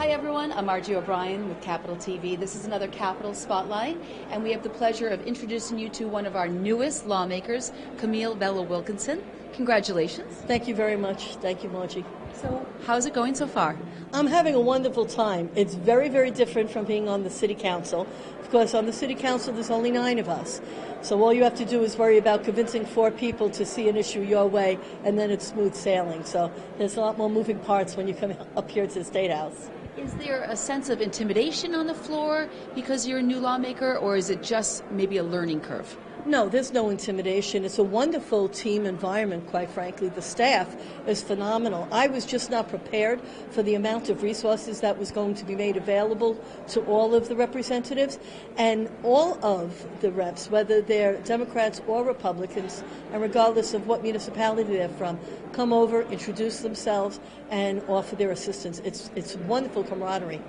Hi everyone, I'm Margie O'Brien with Capital TV. This is another Capital Spotlight, and we have the pleasure of introducing you to one of our newest lawmakers, Camille Vell Wilkinson. Congratulations. Thank you very much. Thank you, Margie. So, how's it going so far? I'm having a wonderful time. It's very, very different from being on the City Council. Of course, on the City Council, there's only 9 of us. So all you have to do is worry about convincing 4 people to see an issue your way, and then it's smooth sailing. So there's a lot more moving parts when you come up here to the State House. Is there a sense of intimidation on the floor because you're a new lawmaker, or is it just maybe a learning curve? No, there's no intimidation. It's a wonderful team environment, quite frankly. The staff is phenomenal. I was just not prepared for the amount of resources that was going to be made available to all of the representatives. And all of the reps, whether they're Democrats or Republicans, and regardless of what municipality they're from, come over, introduce themselves, and offer their assistance. It's wonderful camaraderie.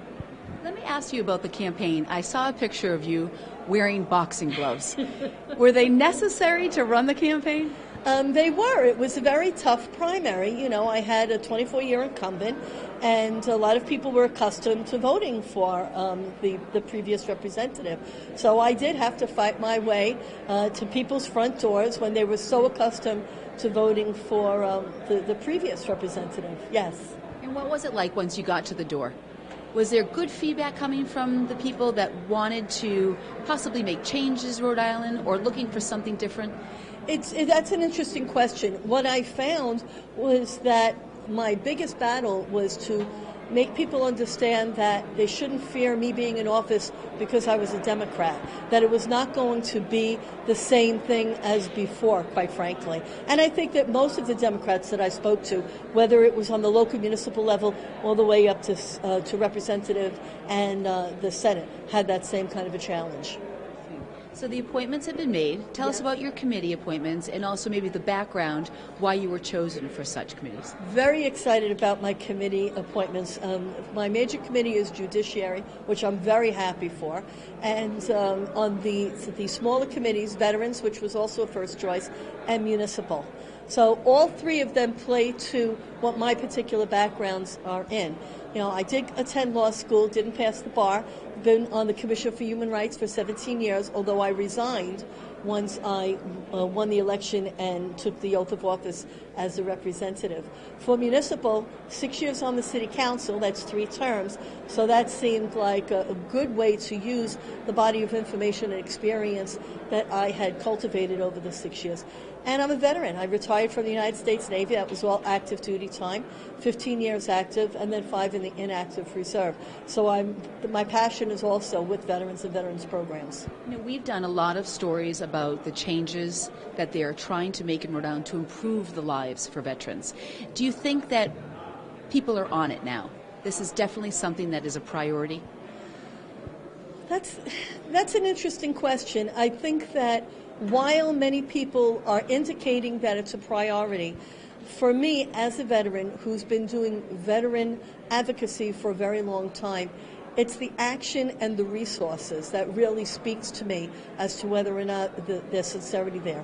Let me ask you about the campaign. I saw a picture of you wearing boxing gloves. Were they necessary to run the campaign? They were. It was a very tough primary. You know, I had a 24-year incumbent, and a lot of people were accustomed to voting for the previous representative. So I did have to fight my way to people's front doors when they were so accustomed to voting for the previous representative. Yes. And what was it like once you got to the door? Was there good feedback coming from the people that wanted to possibly make changes in Rhode Island or looking for something different? That's an interesting question. What I found was that my biggest battle was to make people understand that they shouldn't fear me being in office because I was a Democrat, that it was not going to be the same thing as before, quite frankly. And I think that most of the Democrats that I spoke to, whether it was on the local municipal level all the way up to representative and the Senate, had that same kind of a challenge. So the appointments have been made. Tell us about your committee appointments and also maybe the background, why you were chosen for such committees. Very excited about my committee appointments. My major committee is Judiciary, which I'm very happy for. And on the smaller committees, Veterans, which was also a first choice, and Municipal. So all 3 of them play to what my particular backgrounds are in. You know, I did attend law school, didn't pass the bar, been on the Commission for Human Rights for 17 years, although I resigned once I won the election and took the oath of office as a representative. For municipal, 6 years on the City Council, that's 3 terms, so that seemed like a good way to use the body of information and experience that I had cultivated over the 6 years. And I'm a veteran. I retired from the United States Navy. That was all active duty time, 15 years active, and then 5 in the inactive reserve. So my passion is also with veterans and veterans programs. You know, we've done a lot of stories about the changes that they are trying to make in Rhode Island to improve the lives for veterans. Do you think that people are on it now? This is definitely something that is a priority? That's an interesting question. I think that while many people are indicating that it's a priority, for me as a veteran who's been doing veteran advocacy for a very long time, it's the action and the resources that really speaks to me as to whether or not there's sincerity there.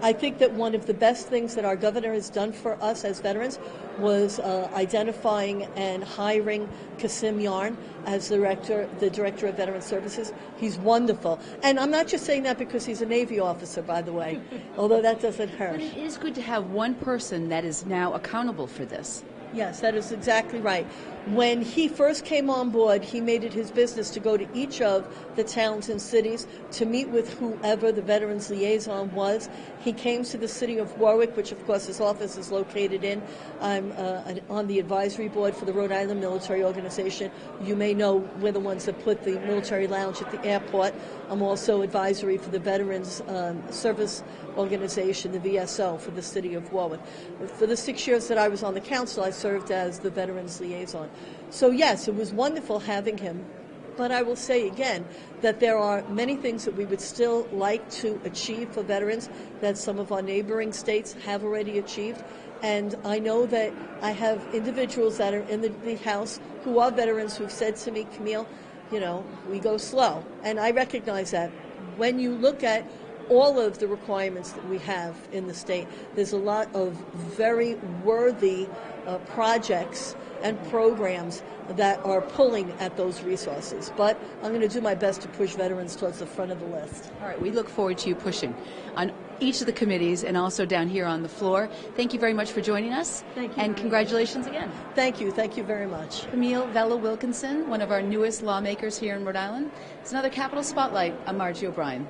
I think that one of the best things that our governor has done for us as veterans was identifying and hiring Kasim Yarn as the director of Veteran Services. He's wonderful. And I'm not just saying that because he's a Navy officer, by the way, although that doesn't hurt. But it is good to have one person that is now accountable for this. Yes, that is exactly right. When he first came on board, he made it his business to go to each of the towns and cities to meet with whoever the Veterans Liaison was. He came to the city of Warwick, which of course his office is located in. I'm on the advisory board for the Rhode Island Military Organization. You may know we're the ones that put the military lounge at the airport. I'm also advisory for the Veterans Service Organization, the VSO, for the city of Warwick. For the 6 years that I was on the council, I served as the Veterans Liaison. So yes, it was wonderful having him. But I will say again that there are many things that we would still like to achieve for veterans that some of our neighboring states have already achieved. And I know that I have individuals that are in the House who are veterans who've said to me, Camille, you know, we go slow. And I recognize that. When you look at all of the requirements that we have in the state. There's a lot of very worthy projects and programs that are pulling at those resources. But I'm going to do my best to push veterans towards the front of the list. All right, we look forward to you pushing on each of the committees and also down here on the floor. Thank you very much for joining us. Thank you. And congratulations again. Thank you. Thank you very much. Camille Vell Wilkinson, one of our newest lawmakers here in Rhode Island. It's another Capitol Spotlight. I'm Margie O'Brien.